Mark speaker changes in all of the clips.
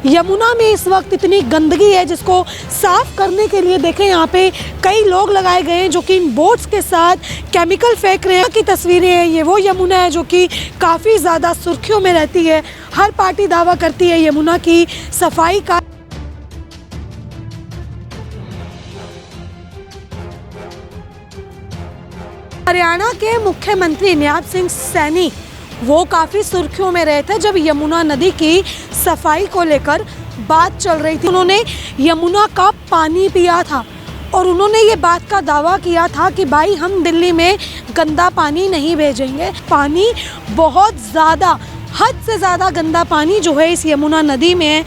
Speaker 1: यमुना में इस वक्त इतनी गंदगी है जिसको साफ करने के लिए देखें यहाँ पे कई लोग लगाए गए हैं जो कि इन बोट्स के साथ केमिकल फेंक रहे हैं की तस्वीरें हैं। ये वो यमुना है जो कि काफ़ी ज़्यादा सुर्खियों में रहती है। हर पार्टी दावा करती है यमुना की सफाई का। हरियाणा के मुख्यमंत्री नियाब सिंह सैनी वो काफ़ी सुर्खियों में रहे थे जब यमुना नदी की सफाई को लेकर बात चल रही थी। उन्होंने यमुना का पानी पिया था और उन्होंने ये बात का दावा किया था कि भाई हम दिल्ली में गंदा पानी नहीं भेजेंगे। पानी बहुत ज़्यादा, हद से ज़्यादा गंदा पानी जो है इस यमुना नदी में है।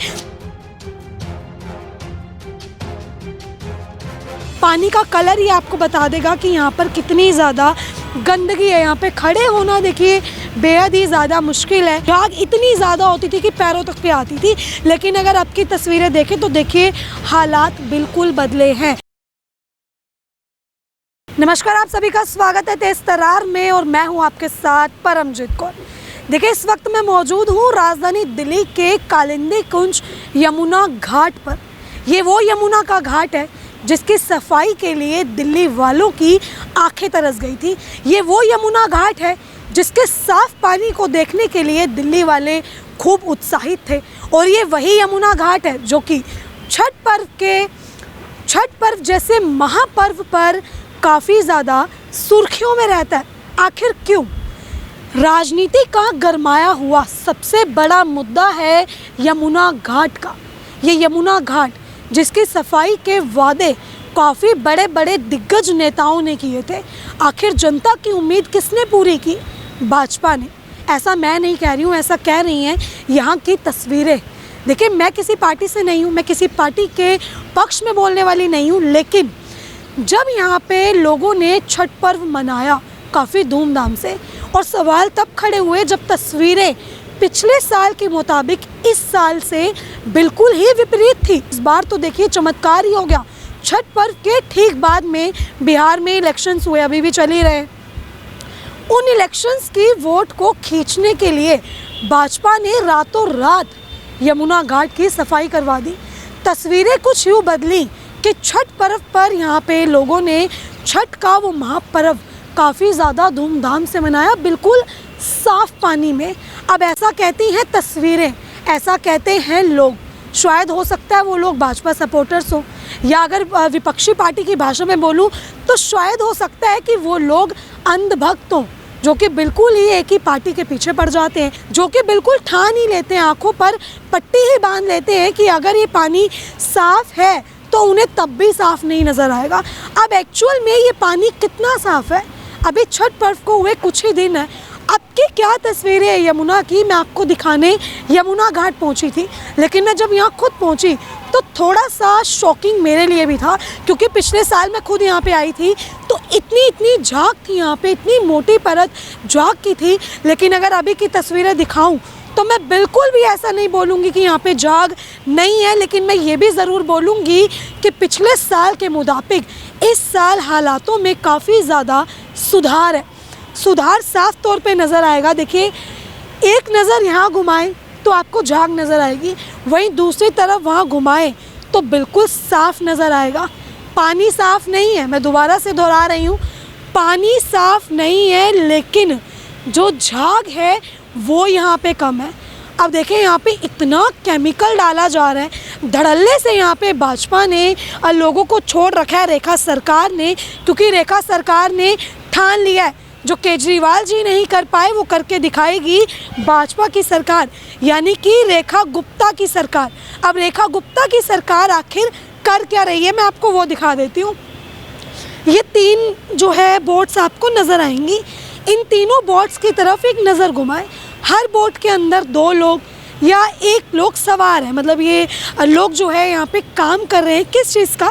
Speaker 1: पानी का कलर ही आपको बता देगा कि यहाँ पर कितनी ज़्यादा गंदगी है। यहाँ पे खड़े होना देखिए बेहद ही ज़्यादा मुश्किल है। आग इतनी ज़्यादा होती थी कि पैरों तक पे आती थी, लेकिन अगर आपकी तस्वीरें देखें तो देखिए हालात बिल्कुल बदले हैं। नमस्कार, आप सभी का स्वागत है तेज तरार में और मैं हूँ आपके साथ परमजीत कौर। देखिए इस वक्त मैं मौजूद हूँ राजधानी दिल्ली के कालिंदी कुंज यमुना घाट पर। ये वो यमुना का घाट है जिसकी सफाई के लिए दिल्ली वालों की आंखें तरस गई थी। ये वो यमुना घाट है जिसके साफ पानी को देखने के लिए दिल्ली वाले खूब उत्साहित थे। और ये वही यमुना घाट है जो कि छठ पर्व जैसे महापर्व पर काफ़ी ज़्यादा सुर्खियों में रहता है। आखिर क्यों? राजनीति का गरमाया हुआ सबसे बड़ा मुद्दा है यमुना घाट का। ये यमुना घाट जिसकी सफाई के वादे काफ़ी बड़े बड़े दिग्गज नेताओं ने किए थे, आखिर जनता की उम्मीद किसने पूरी की? भाजपा ने। ऐसा मैं नहीं कह रही हूँ, ऐसा कह रही हैं यहाँ की तस्वीरें। देखिए मैं किसी पार्टी से नहीं हूँ, मैं किसी पार्टी के पक्ष में बोलने वाली नहीं हूँ, लेकिन जब यहाँ पे लोगों ने छठ पर्व मनाया काफ़ी धूमधाम से, और सवाल तब खड़े हुए जब तस्वीरें पिछले साल के मुताबिक इस साल से बिल्कुल ही विपरीत थी। इस बार तो देखिए चमत्कार ही हो गया। छठ पर्व के ठीक बाद में बिहार में इलेक्शंस हुए, अभी भी चल ही रहे। उन इलेक्शंस की वोट को खींचने के लिए भाजपा ने रातों रात यमुना घाट की सफाई करवा दी। तस्वीरें कुछ यूँ बदली कि छठ पर्व पर यहाँ पे लोगों ने छठ का वो महापर्व काफ़ी ज़्यादा धूमधाम से मनाया, बिल्कुल साफ पानी में। अब ऐसा कहती हैं तस्वीरें, ऐसा कहते हैं लोग। शायद हो सकता है वो लोग भाजपा सपोर्टर्स हो, या अगर विपक्षी पार्टी की भाषा में बोलूं तो शायद हो सकता है कि वो लोग अंधभक्त हों, जो कि बिल्कुल ही एक ही पार्टी के पीछे पड़ जाते हैं, जो कि बिल्कुल ठान ही लेते हैं, आंखों पर पट्टी ही बांध लेते हैं कि अगर ये पानी साफ है तो उन्हें तब भी साफ नहीं नज़र आएगा। अब एक्चुअल में ये पानी कितना साफ है? अभी छठ पर्व को हुए कुछ ही दिन है। अब की क्या तस्वीरें है यमुना की, मैं आपको दिखाने यमुना घाट पहुंची थी, लेकिन मैं जब यहाँ खुद पहुंची तो थोड़ा सा शॉकिंग मेरे लिए भी था, क्योंकि पिछले साल मैं खुद यहाँ पे आई थी तो इतनी झाग थी यहाँ पे, इतनी मोटी परत झाग की थी। लेकिन अगर अभी की तस्वीरें दिखाऊं तो मैं बिल्कुल भी ऐसा नहीं बोलूँगी कि यहाँ पे झाग नहीं है, लेकिन मैं ये भी ज़रूर बोलूँगी कि पिछले साल के मुताबिक इस साल हालातों में काफ़ी ज़्यादा सुधार है। सुधार साफ तौर पे नज़र आएगा। देखिए एक नज़र यहाँ घुमाएं तो आपको झाग नज़र आएगी, वहीं दूसरी तरफ वहाँ घुमाएं तो बिल्कुल साफ नज़र आएगा। पानी साफ नहीं है, मैं दोबारा से दोहरा रही हूँ, पानी साफ नहीं है, लेकिन जो झाग है वो यहाँ पे कम है। अब देखें यहाँ पे इतना केमिकल डाला जा रहा है, धड़ल्ले से यहाँ पे भाजपा ने लोगों को छोड़ रखा है रेखा सरकार ने, क्योंकि रेखा सरकार ने ठान लिया है जो केजरीवाल जी नहीं कर पाए वो करके दिखाएगी भाजपा की सरकार, यानी कि रेखा गुप्ता की सरकार। अब रेखा गुप्ता की सरकार आखिर कर क्या रही है, मैं आपको वो दिखा देती हूँ। ये तीन जो है बोट्स आपको नज़र आएंगी, इन तीनों बोट्स की तरफ एक नज़र घुमाएं। हर बोट के अंदर 2 लोग या 1 लोग सवार है, मतलब ये लोग जो है यहाँ पे काम कर रहे हैं किस चीज़ का?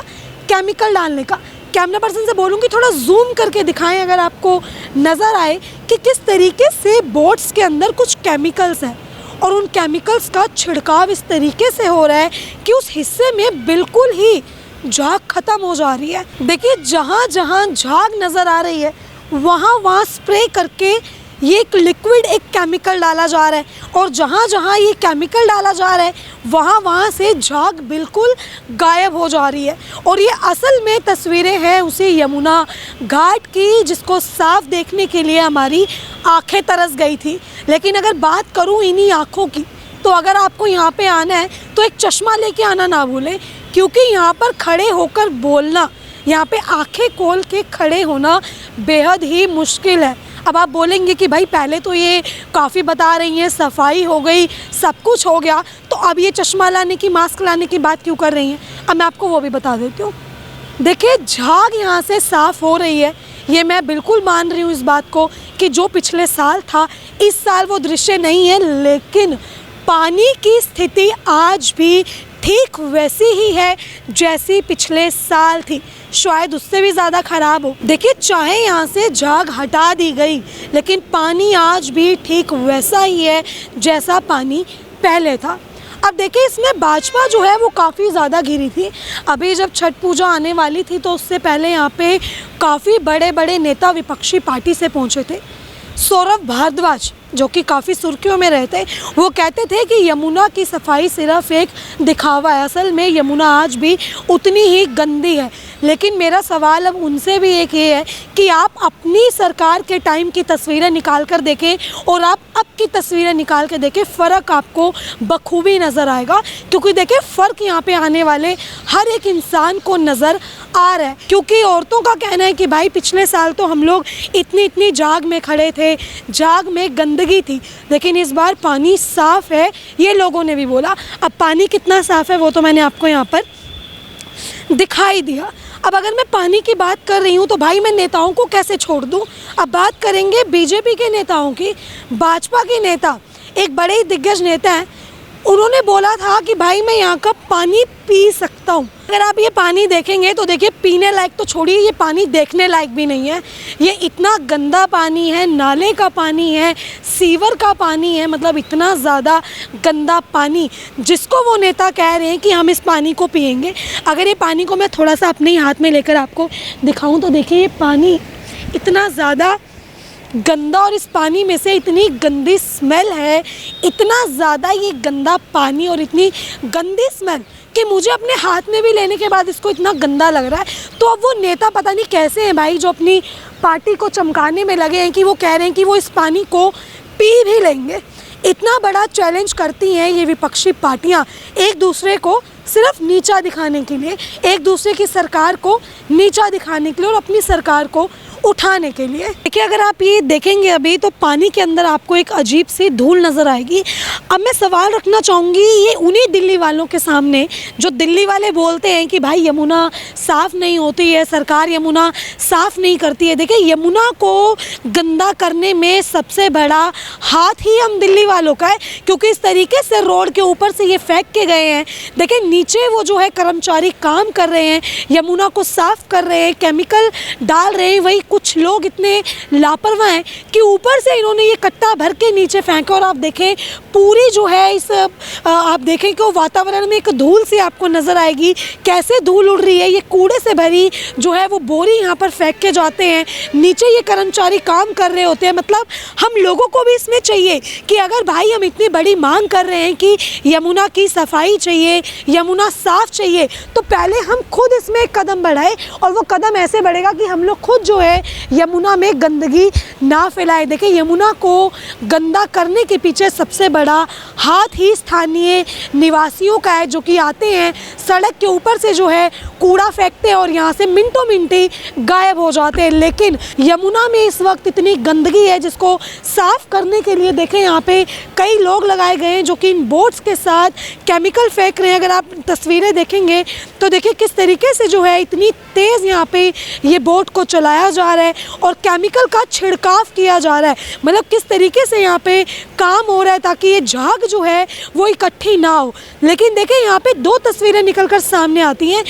Speaker 1: केमिकल डालने का। कैमरा पर्सन से बोलूँगी थोड़ा जूम करके दिखाएं अगर आपको नज़र आए कि किस तरीके से बोट्स के अंदर कुछ केमिकल्स हैं, और उन केमिकल्स का छिड़काव इस तरीके से हो रहा है कि उस हिस्से में बिल्कुल ही झाग ख़त्म हो जा रही है। देखिए जहाँ जहाँ झाग नज़र आ रही है वहाँ स्प्रे करके ये एक लिक्विड, एक केमिकल डाला जा रहा है, और जहाँ जहाँ ये केमिकल डाला जा रहा है वहाँ वहाँ से झाग बिल्कुल गायब हो जा रही है। और ये असल में तस्वीरें हैं उसी यमुना घाट की, जिसको साफ देखने के लिए हमारी आंखें तरस गई थी। लेकिन अगर बात करूँ इन्हीं आँखों की, तो अगर आपको यहाँ पे आना है तो एक चश्मा लेके आना ना भूलें, क्योंकि यहाँ पर खड़े होकर बोलना, यहाँ पे आंखें खोल के खड़े होना बेहद ही मुश्किल है। अब आप बोलेंगे कि भाई पहले तो ये काफ़ी बता रही हैं, सफाई हो गई, सब कुछ हो गया, तो अब ये चश्मा लाने की, मास्क लाने की बात क्यों कर रही हैं? अब मैं आपको वो भी बता देती हूँ। देखिए, झाग यहाँ से साफ़ हो रही है, ये मैं बिल्कुल मान रही हूँ इस बात को कि जो पिछले साल था इस साल वो दृश्य नहीं है, लेकिन पानी की स्थिति आज भी ठीक वैसी ही है जैसी पिछले साल थी, शायद उससे भी ज़्यादा ख़राब हो। देखिए, चाहे यहाँ से झाग हटा दी गई, लेकिन पानी आज भी ठीक वैसा ही है जैसा पानी पहले था। अब देखिए, इसमें भाजपा जो है वो काफ़ी ज़्यादा घिरी थी। अभी जब छठ पूजा आने वाली थी तो उससे पहले यहाँ पे काफ़ी बड़े बड़े नेता विपक्षी पार्टी से पहुँचे थे। सौरभ भारद्वाज, जो कि काफ़ी सुर्खियों में रहते, वो कहते थे कि यमुना की सफाई सिर्फ एक दिखावा है, असल में यमुना आज भी उतनी ही गंदी है। लेकिन मेरा सवाल अब उनसे भी एक ये है कि आप अपनी सरकार के टाइम की तस्वीरें निकाल कर देखें और आप अब की तस्वीरें निकाल कर देखें, फ़र्क आपको बखूबी नज़र आएगा। क्योंकि देखिए, फ़र्क यहाँ पे आने वाले हर एक इंसान को नज़र आ रहा है। क्योंकि औरतों का कहना है कि भाई पिछले साल तो हम लोग इतनी इतनी झाग में खड़े थे, झाग में गंदगी थी, लेकिन इस बार पानी साफ़ है, ये लोगों ने भी बोला। अब पानी कितना साफ़ है वो तो मैंने आपको यहाँ पर दिखाई दिया। अब अगर मैं पानी की बात कर रही हूँ तो भाई मैं नेताओं को कैसे छोड़ दूँ? अब बात करेंगे बीजेपी के नेताओं की। भाजपा के नेता, एक बड़े ही दिग्गज नेता हैं, उन्होंने बोला था कि भाई मैं यहाँ का पानी पी सकता हूँ। अगर आप ये पानी देखेंगे तो देखिए, पीने लायक तो छोड़िए, ये पानी देखने लायक भी नहीं है। ये इतना गंदा पानी है, नाले का पानी है, सीवर का पानी है, मतलब इतना ज़्यादा गंदा पानी, जिसको वो नेता कह रहे हैं कि हम इस पानी को पिएंगे। अगर ये पानी को मैं थोड़ा सा अपने हाथ में लेकर आपको दिखाऊँ तो देखिए, ये पानी इतना ज़्यादा गंदा, और इस पानी में से इतनी गंदी स्मेल है, इतना ज़्यादा ये गंदा पानी और इतनी गंदी स्मेल कि मुझे अपने हाथ में भी लेने के बाद इसको इतना गंदा लग रहा है। तो अब वो नेता पता नहीं कैसे हैं भाई, जो अपनी पार्टी को चमकाने में लगे हैं कि वो कह रहे हैं कि वो इस पानी को पी भी लेंगे। इतना बड़ा चैलेंज करती हैं ये विपक्षी पार्टियां एक दूसरे को सिर्फ नीचा दिखाने के लिए, एक दूसरे की सरकार को नीचा दिखाने के लिए और अपनी सरकार को उठाने के लिए। देखिए, अगर आप ये देखेंगे अभी तो पानी के अंदर आपको एक अजीब सी धूल नज़र आएगी। अब मैं सवाल रखना चाहूँगी ये उन्हीं दिल्ली वालों के सामने जो दिल्ली वाले बोलते हैं कि भाई यमुना साफ़ नहीं होती है, सरकार यमुना साफ़ नहीं करती है। देखिए, यमुना को गंदा करने में सबसे बड़ा हाथ ही हम दिल्ली वालों का है, क्योंकि इस तरीके से रोड के ऊपर से ये फेंक के गए हैं। देखिए, नीचे वो जो है कर्मचारी काम कर रहे हैं, यमुना को साफ़ कर रहे हैं, केमिकल डाल रहे हैं, वही कुछ लोग इतने लापरवाह हैं कि ऊपर से इन्होंने ये कट्टा भर के नीचे फेंका। और आप देखें पूरी जो है इस आप देखें कि वो वातावरण में एक धूल सी आपको नज़र आएगी, कैसे धूल उड़ रही है। ये कूड़े से भरी जो है वो बोरी यहाँ पर फेंक के जाते हैं, नीचे ये कर्मचारी काम कर रहे होते हैं। मतलब हम लोगों को भी इसमें चाहिए कि अगर भाई हम इतनी बड़ी मांग कर रहे हैं कि यमुना की सफाई चाहिए, यमुना साफ़ चाहिए, तो पहले हम खुद इसमें एक कदम बढ़ाएं। और वो कदम ऐसे बढ़ेगा कि हम लोग खुद जो है यमुना में गंदगी ना फैलाए। देखिए, यमुना को गंदा करने के पीछे सबसे बड़ा हाथ ही स्थानीय निवासियों का है, जो कि आते हैं सड़क के ऊपर से जो है कूड़ा फेंकते हैं और यहाँ से मिनटों मिनटी गायब हो जाते हैं। लेकिन यमुना में इस वक्त इतनी गंदगी है जिसको साफ़ करने के लिए देखें यहाँ पे कई लोग लगाए गए हैं जो कि इन बोट्स के साथ केमिकल फेंक रहे हैं। अगर आप तस्वीरें देखेंगे तो देखिए किस तरीके से जो है इतनी तेज़ यहाँ पे ये बोट को चलाया जा रहा है और केमिकल का छिड़काव किया जा रहा है। मतलब किस तरीके से यहाँ पे काम हो रहा है ताकि ये झाग जो है वो इकट्ठी ना हो। लेकिन देखिए, यहाँ पे दो तस्वीरें निकल कर सामने आती हैं।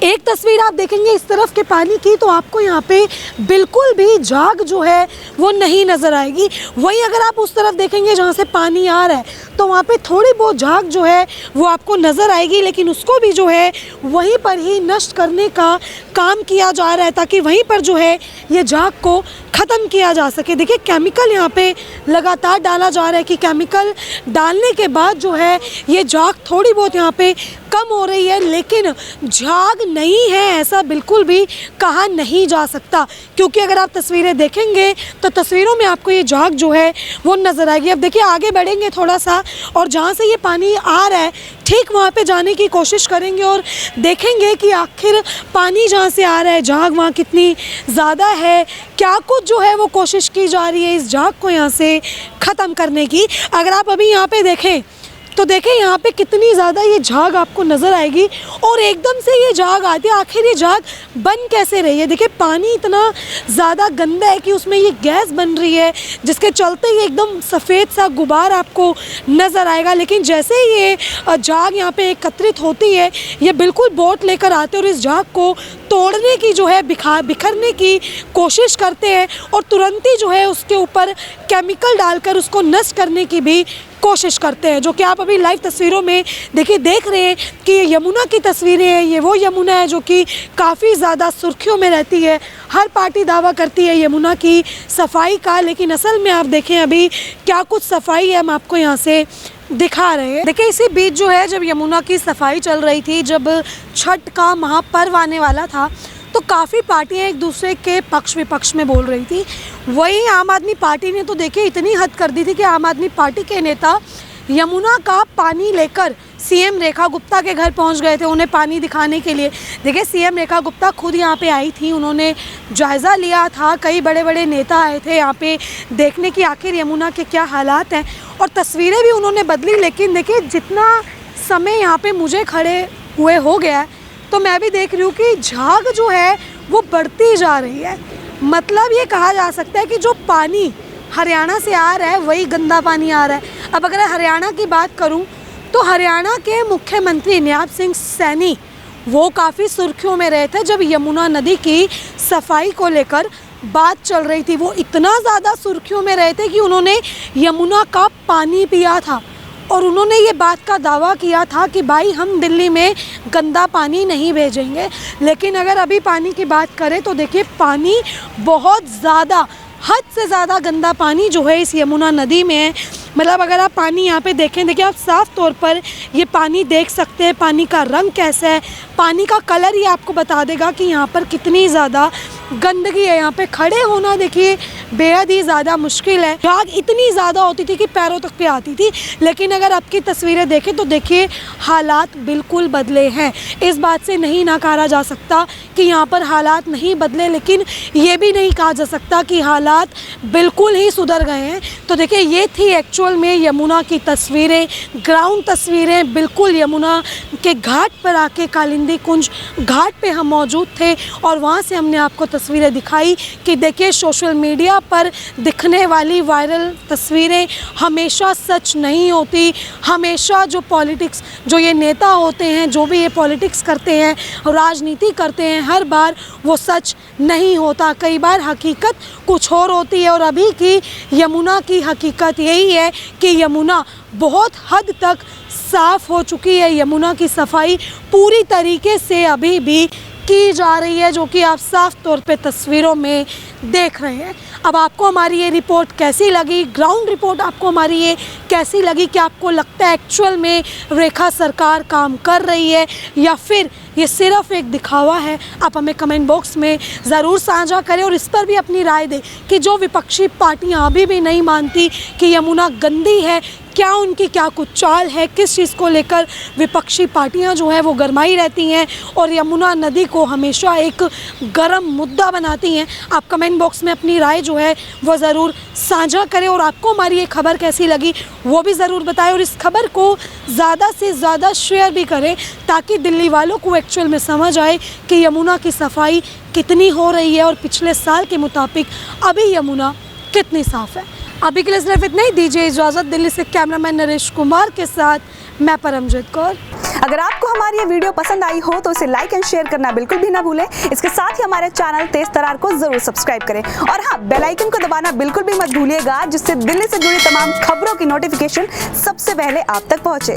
Speaker 1: एक तस्वीर आप देखेंगे इस तरफ के पानी की तो आपको यहाँ पे बिल्कुल भी झाग जो है वो नहीं नज़र आएगी। वहीं अगर आप उस तरफ देखेंगे जहाँ से पानी आ रहा है तो वहाँ पे थोड़ी बहुत झाग जो है वो आपको नज़र आएगी, लेकिन उसको भी जो है वहीं पर ही नष्ट करने का काम किया जा रहा है ताकि वहीं पर जो है ये झाग को ख़त्म किया जा सके। देखिए केमिकल यहाँ पे लगातार डाला जा रहा है कि केमिकल डालने के बाद जो है ये झाग थोड़ी बहुत यहाँ पे कम हो रही है, लेकिन झाग नहीं है ऐसा बिल्कुल भी कहा नहीं जा सकता, क्योंकि अगर आप तस्वीरें देखेंगे तो तस्वीरों में आपको ये झाग जो है वो नज़र आएगी। अब देखिए आगे बढ़ेंगे थोड़ा सा और जहाँ से ये पानी आ रहा है ठीक वहाँ पे जाने की कोशिश करेंगे और देखेंगे कि आखिर पानी जहाँ से आ रहा है झाग वहाँ कितनी ज़्यादा है, क्या कुछ जो है वो कोशिश की जा रही है इस झाग को यहाँ से ख़त्म करने की। अगर आप अभी यहाँ पे देखें तो देखें यहाँ पे कितनी ज़्यादा ये झाग आपको नज़र आएगी और एकदम से ये झाग आती है। आखिर ये झाग बन कैसे रही है? देखिए पानी इतना ज़्यादा गंदा है कि उसमें ये गैस बन रही है जिसके चलते ये एकदम सफ़ेद सा गुबार आपको नज़र आएगा। लेकिन जैसे ही ये झाग यहाँ पे एकत्रित होती है ये बिल्कुल बोट लेकर आते हैं और इस झाग को तोड़ने की जो है बिखरने की कोशिश करते हैं और तुरंत ही जो है उसके ऊपर केमिकल डालकर उसको नष्ट करने की भी कोशिश करते हैं, जो कि आप अभी लाइव तस्वीरों में देखिए देख रहे हैं कि ये यमुना की तस्वीरें हैं। ये वो यमुना है जो कि काफ़ी ज़्यादा सुर्खियों में रहती है। हर पार्टी दावा करती है यमुना की सफाई का, लेकिन असल में आप देखें अभी क्या कुछ सफाई है हम आपको यहाँ से दिखा रहे हैं। देखिए इसी बीच जो है जब यमुना की सफाई चल रही थी, जब छठ का महापर्व आने वाला था तो काफ़ी पार्टियां एक दूसरे के पक्ष विपक्ष में बोल रही थी। वहीं आम आदमी पार्टी ने तो देखिए इतनी हद कर दी थी कि आम आदमी पार्टी के नेता यमुना का पानी लेकर सीएम रेखा गुप्ता के घर पहुंच गए थे उन्हें पानी दिखाने के लिए। देखिए सीएम रेखा गुप्ता खुद यहाँ पे आई थी, उन्होंने जायज़ा लिया था। कई बड़े बड़े नेता आए थे यहाँ पे देखने की आखिर यमुना के क्या हालात हैं और तस्वीरें भी उन्होंने बदली। लेकिन देखिए जितना समय यहाँ पे मुझे खड़े हुए हो गया है तो मैं भी देख रही हूँ कि झाग जो है वो बढ़ती जा रही है। मतलब ये कहा जा सकता है कि जो पानी हरियाणा से आ रहा है वही गंदा पानी आ रहा है। अब अगर हरियाणा की बात करूं तो हरियाणा के मुख्यमंत्री नियाब सिंह सैनी वो काफ़ी सुर्खियों में रहे थे जब यमुना नदी की सफाई को लेकर बात चल रही थी। वो इतना ज़्यादा सुर्खियों में रहे थे कि उन्होंने यमुना का पानी पिया था और उन्होंने ये बात का दावा किया था कि भाई हम दिल्ली में गंदा पानी नहीं भेजेंगे। लेकिन अगर अभी पानी की बात करें तो देखिए पानी बहुत ज़्यादा हद से ज़्यादा गंदा पानी जो है इस यमुना नदी में है। मतलब अगर आप पानी यहाँ पे देखें, देखिए आप साफ़ तौर पर ये पानी देख सकते हैं। पानी का रंग कैसा है, पानी का कलर ही आपको बता देगा कि यहाँ पर कितनी ज़्यादा गंदगी है। यहाँ पे खड़े होना देखिए बेहद ही ज़्यादा मुश्किल है। आग इतनी ज़्यादा होती थी कि पैरों तक पे आती थी, लेकिन अगर आपकी तस्वीरें देखें तो देखिए हालात बिल्कुल बदले हैं। इस बात से नहीं नकारा जा सकता कि यहाँ पर हालात नहीं बदले, लेकिन ये भी नहीं कहा जा सकता कि हालात बिल्कुल ही सुधर गए हैं। तो देखिए ये थी एक्चुअल में यमुना की तस्वीरें, ग्राउंड तस्वीरें। बिल्कुल यमुना के घाट पर आके कालिंदी कुंज घाट पे हम मौजूद थे और वहाँ से हमने आपको तस्वीरें दिखाई कि देखिए सोशल मीडिया पर दिखने वाली वायरल तस्वीरें हमेशा सच नहीं होती। हमेशा जो पॉलिटिक्स, जो ये नेता होते हैं, जो भी ये पॉलिटिक्स करते हैं, राजनीति करते हैं, हर बार वो सच नहीं होता। कई बार हकीकत कुछ और होती है और अभी की यमुना की हकीकत यही है कि यमुना बहुत हद तक साफ़ हो चुकी है। यमुना की सफाई पूरी तरीके से अभी भी की जा रही है, जो कि आप साफ तौर पे तस्वीरों में देख रहे हैं। अब आपको हमारी ये रिपोर्ट कैसी लगी, ग्राउंड रिपोर्ट आपको हमारी ये कैसी लगी? कि आपको लगता है एक्चुअल में रेखा सरकार काम कर रही है या फिर ये सिर्फ एक दिखावा है? आप हमें कमेंट बॉक्स में ज़रूर साझा करें और इस पर भी अपनी राय दें कि जो विपक्षी पार्टियां अभी भी नहीं मानती कि यमुना गंदी है, क्या उनकी क्या कुछ चाल है, किस चीज़ को लेकर विपक्षी पार्टियां जो है वो गरमाई रहती हैं और यमुना नदी को हमेशा एक गर्म मुद्दा बनाती हैं। आप कमेंट बॉक्स में अपनी राय जो है वो ज़रूर साझा करें और आपको हमारी ये खबर कैसी लगी वो भी ज़रूर बताएं और इस खबर को ज़्यादा से ज़्यादा शेयर भी करें ताकि दिल्ली वालों को एक्चुअल में समझ आए कि यमुना की सफाई कितनी हो रही है और पिछले साल के मुताबिक अभी यमुना कितनी साफ़ है। अभी के लिए सिर्फ इतना ही, दीजिए इजाज़त। दिल्ली से कैमरामैन नरेश कुमार के साथ मैं परमजीत कौर।
Speaker 2: अगर आपको हमारी ये वीडियो पसंद आई हो तो इसे लाइक एंड शेयर करना बिल्कुल भी ना भूलें। इसके साथ ही हमारे चैनल तेज तरार को जरूर सब्सक्राइब करें और हाँ, बेल आइकन को दबाना बिल्कुल भी मत भूलिएगा, जिससे दिल्ली से जुड़ी तमाम खबरों की नोटिफिकेशन सबसे पहले आप तक पहुंचे।